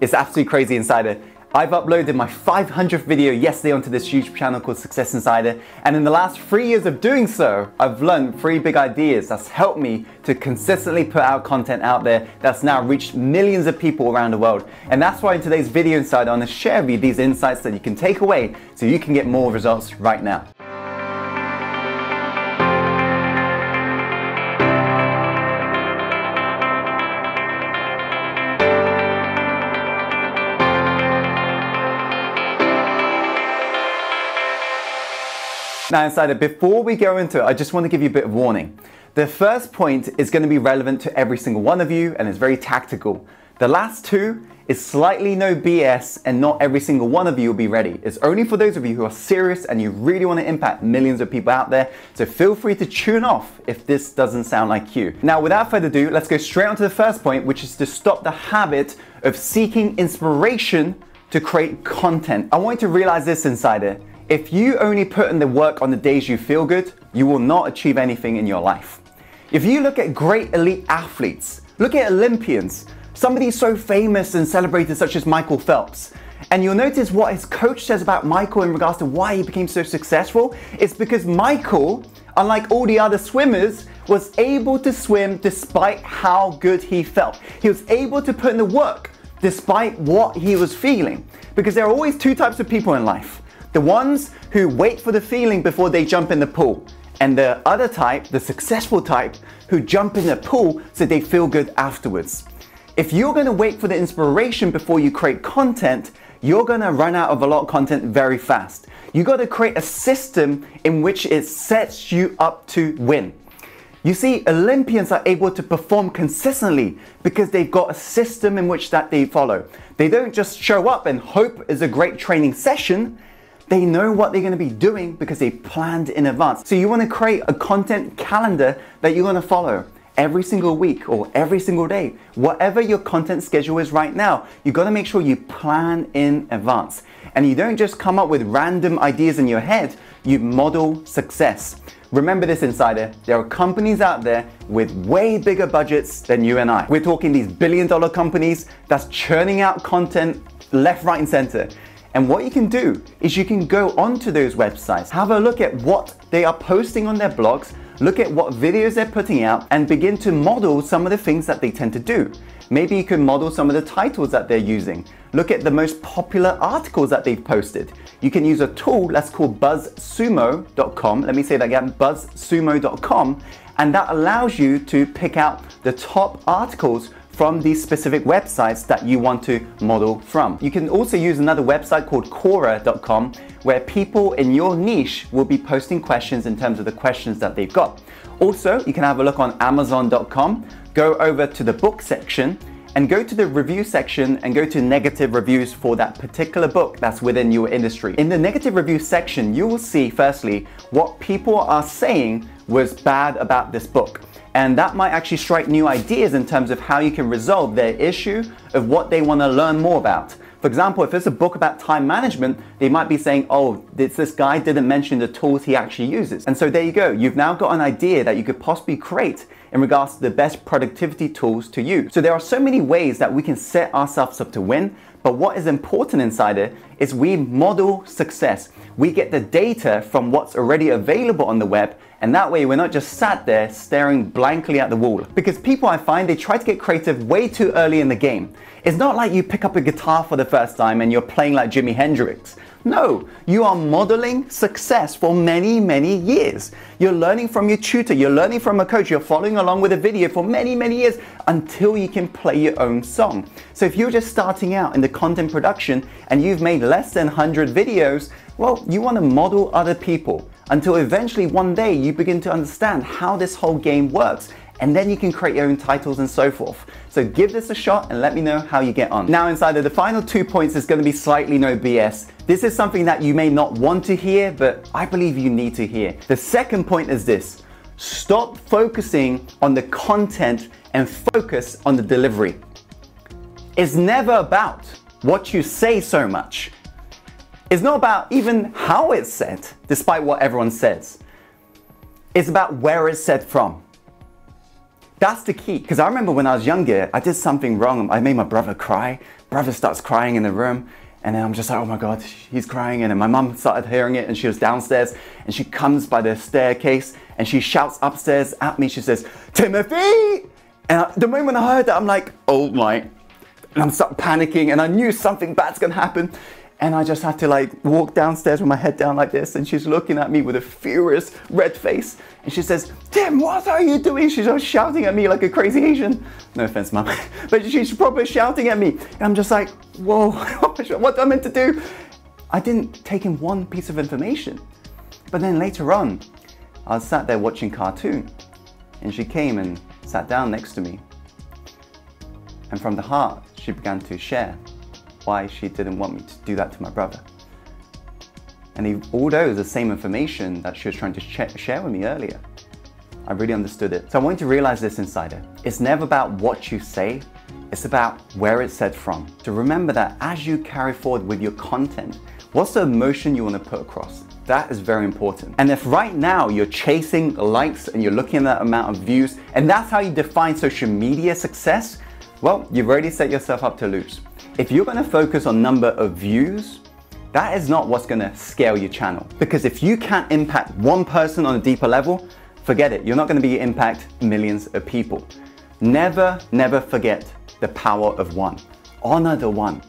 It's absolutely crazy, Insider. I've uploaded my 500th video yesterday onto this YouTube channel called Success Insider, and in the last 3 years of doing so, I've learned 3 big ideas that's helped me to consistently put out content out there that's now reached millions of people around the world. And that's why in today's video, Insider, I want to share with you these insights that you can take away so you can get more results right now. Now, Insider, before we go into it, I just want to give you a bit of warning. The first point is going to be relevant to every single one of you and is very tactical. The last 2 is slightly no BS and not every single one of you will be ready. It's only for those of you who are serious and you really want to impact millions of people out there. So feel free to tune off if this doesn't sound like you. Now, without further ado, let's go straight on to the first point, which is to stop the habit of seeking inspiration to create content. I want you to realize this, Insider. If you only put in the work on the days you feel good, you will not achieve anything in your life. If you look at great elite athletes, look at Olympians, somebody so famous and celebrated such as Michael Phelps, and you'll notice what his coach says about Michael in regards to why he became so successful. It's because Michael, unlike all the other swimmers, was able to swim despite how good he felt. He was able to put in the work despite what he was feeling. Because there are always 2 types of people in life. The ones who wait for the feeling before they jump in the pool. And the other type, the successful type, who jump in the pool so they feel good afterwards. If you're going to wait for the inspiration before you create content, you're going to run out of a lot of content very fast. You got to create a system in which it sets you up to win. You see, Olympians are able to perform consistently because they've got a system in which that they follow. They don't just show up and hope it's a great training session. They know what they're going to be doing because they planned in advance. So you want to create a content calendar that you're going to follow every single week or every single day. Whatever your content schedule is right now, you've got to make sure you plan in advance. And you don't just come up with random ideas in your head, you model success. Remember this, Insider, there are companies out there with way bigger budgets than you and I. We're talking these billion-dollar companies that's churning out content left, right, and center. And what you can do is you can go onto those websites, have a look at what they are posting on their blogs, look at what videos they're putting out, and begin to model some of the things that they tend to do. Maybe you can model some of the titles that they're using. Look at the most popular articles that they've posted. You can use a tool that's called buzzsumo.com. Let me say that again, buzzsumo.com. And that allows you to pick out the top articles from these specific websites that you want to model from. You can also use another website called Quora.com, where people in your niche will be posting questions in terms of the questions that they've got. Also, you can have a look on Amazon.com, go over to the book section and go to the review section and go to negative reviews for that particular book that's within your industry. In the negative review section, you will see firstly what people are saying was bad about this book. And that might actually strike new ideas in terms of how you can resolve their issue of what they want to learn more about. For example, if it's a book about time management, they might be saying, oh, this guy didn't mention the tools he actually uses. And so there you go. You've now got an idea that you could possibly create in regards to the best productivity tools to use. So there are so many ways that we can set ourselves up to win. But what is important, Insider, is we model success. We get the data from what's already available on the web, and that way we're not just sat there staring blankly at the wall. Because people, I find, they try to get creative way too early in the game. It's not like you pick up a guitar for the first time and you're playing like Jimi Hendrix. No, you are modeling success for many, many years. You're learning from your tutor, you're learning from a coach, you're following along with a video for many, many years until you can play your own song. So if you're just starting out in the content production and you've made less than 100 videos, well, you want to model other people until eventually one day you begin to understand how this whole game works. And then you can create your own titles and so forth. So give this a shot and let me know how you get on. Now, Insider, the final 2 points is going to be slightly no BS. This is something that you may not want to hear, but I believe you need to hear. The second point is this: stop focusing on the content and focus on the delivery. It's never about what you say so much. It's not about even how it's said, despite what everyone says. It's about where it's said from. That's the key. Because I remember when I was younger, I did something wrong. I made my brother cry. brother starts crying in the room. And then I'm just like, oh my God, he's crying. And then my mum started hearing it and she was downstairs and she comes by the staircase and she shouts upstairs at me. She says, Timothy! And the moment I heard that, I'm like, oh my. And I'm start panicking and I knew something bad's gonna happen. And I just had to like walk downstairs with my head down like this. And she's looking at me with a furious red face. And she says, Tim, what are you doing? She's just shouting at me like a crazy Asian. No offense, mum. But she's probably shouting at me. And I'm just like, whoa, what am I meant to do? I didn't take in one piece of information. But then later on, I was sat there watching cartoon. And she came and sat down next to me. And from the heart, she began to share why she didn't want me to do that to my brother. And although it was the same information that she was trying to share with me earlier, I really understood it. So I want you to realize this, Insider. It's never about what you say, it's about where it's said from. To remember that as you carry forward with your content, what's the emotion you want to put across? That is very important. And if right now you're chasing likes and you're looking at that amount of views, and that's how you define social media success, well, you've already set yourself up to lose. If you're going to focus on number of views, that is not what's going to scale your channel. Because if you can't impact one person on a deeper level, forget it. You're not going to be impact millions of people. Never, never forget the power of one. Honor the one.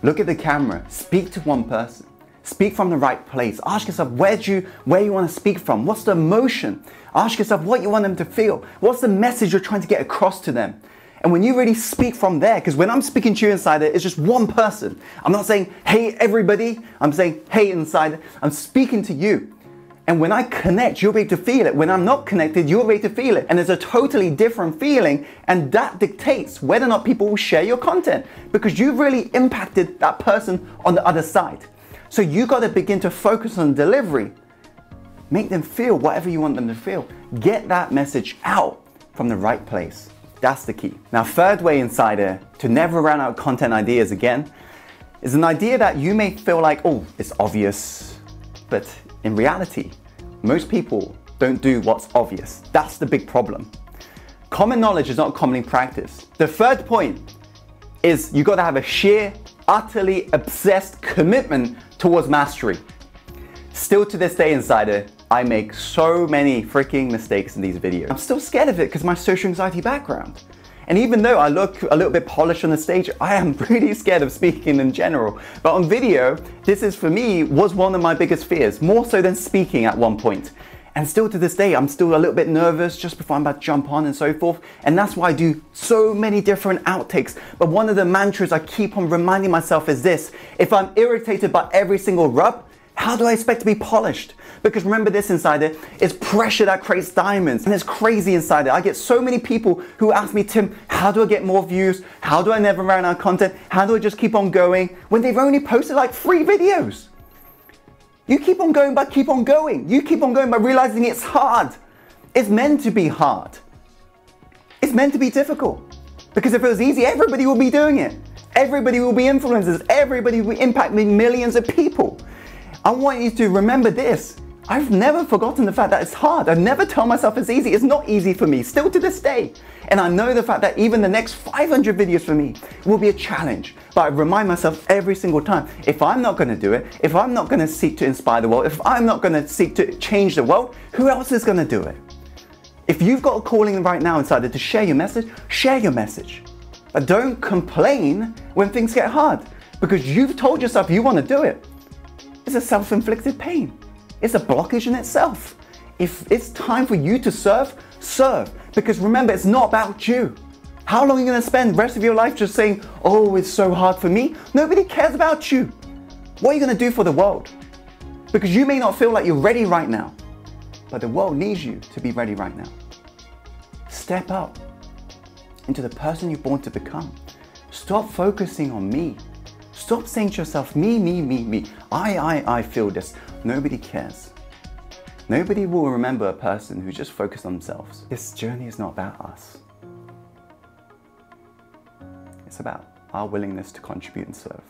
Look at the camera. Speak to one person. Speak from the right place. Ask yourself where you want to speak from. What's the emotion? Ask yourself what you want them to feel. What's the message you're trying to get across to them? And when you really speak from there, because when I'm speaking to you, Insider, it's just one person. I'm not saying, hey, everybody. I'm saying, hey, Insider. I'm speaking to you. And when I connect, you'll be able to feel it. When I'm not connected, you'll be able to feel it. And there's a totally different feeling. And that dictates whether or not people will share your content, because you've really impacted that person on the other side. So you got to begin to focus on delivery. Make them feel whatever you want them to feel. Get that message out from the right place. That's the key. Now, third way, Insider, to never run out of content ideas again, is an idea that you may feel like, oh, it's obvious. But in reality, most people don't do what's obvious. That's the big problem. Common knowledge is not commonly practiced. The third point is you got to have a sheer, utterly obsessed commitment towards mastery. Still to this day, Insider, I make so many freaking mistakes in these videos. I'm still scared of it because of my social anxiety background. And even though I look a little bit polished on the stage, I am really scared of speaking in general. But on video, this is for me, was one of my biggest fears, more so than speaking at one point. And still to this day, I'm still a little bit nervous just before I'm about to jump on and so forth. And that's why I do so many different outtakes. But one of the mantras I keep on reminding myself is this: if I'm irritated by every single rub, how do I expect to be polished? Because remember this, Insider, it's pressure that creates diamonds. And it's crazy, Insider. I get so many people who ask me, Tim, how do I get more views? How do I never run out of content? How do I just keep on going? When they've only posted like 3 videos. You keep on going by keep on going. You keep on going by realizing it's hard. It's meant to be hard. It's meant to be difficult. Because if it was easy, everybody will be doing it. Everybody will be influencers. Everybody will be impacting millions of people. I want you to remember this. I've never forgotten the fact that it's hard. I never tell myself it's easy. It's not easy for me, still to this day. And I know the fact that even the next 500 videos for me will be a challenge. But I remind myself every single time, if I'm not going to do it, if I'm not going to seek to inspire the world, if I'm not going to seek to change the world, who else is going to do it? If you've got a calling right now, Insider, to share your message, share your message. But don't complain when things get hard, because you've told yourself you want to do it. It's a self-inflicted pain. It's a blockage in itself. If it's time for you to serve, serve. Because remember, it's not about you. How long are you going to spend the rest of your life just saying, oh, it's so hard for me? Nobody cares about you. What are you going to do for the world? Because you may not feel like you're ready right now, but the world needs you to be ready right now. Step up into the person you're born to become. Stop focusing on me. Stop saying to yourself, me, me, me, me. I feel this. Nobody cares. Nobody will remember a person who just focused on themselves. This journey is not about us. It's about our willingness to contribute and serve.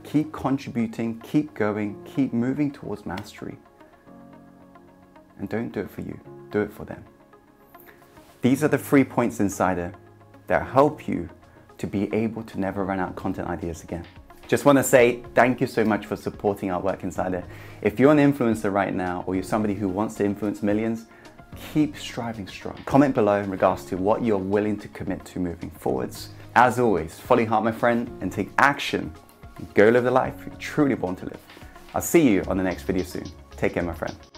Keep contributing, keep going, keep moving towards mastery. And don't do it for you, do it for them. These are the 3 points, Insider, that help you to be able to never run out of content ideas again. Just want to say thank you so much for supporting our work Insider. If you're an influencer right now, or you're somebody who wants to influence millions, keep striving strong. Comment below in regards to what you're willing to commit to moving forwards. As always, follow your heart, my friend, and take action. Go live the life you truly want to live. I'll see you on the next video soon. Take care, my friend.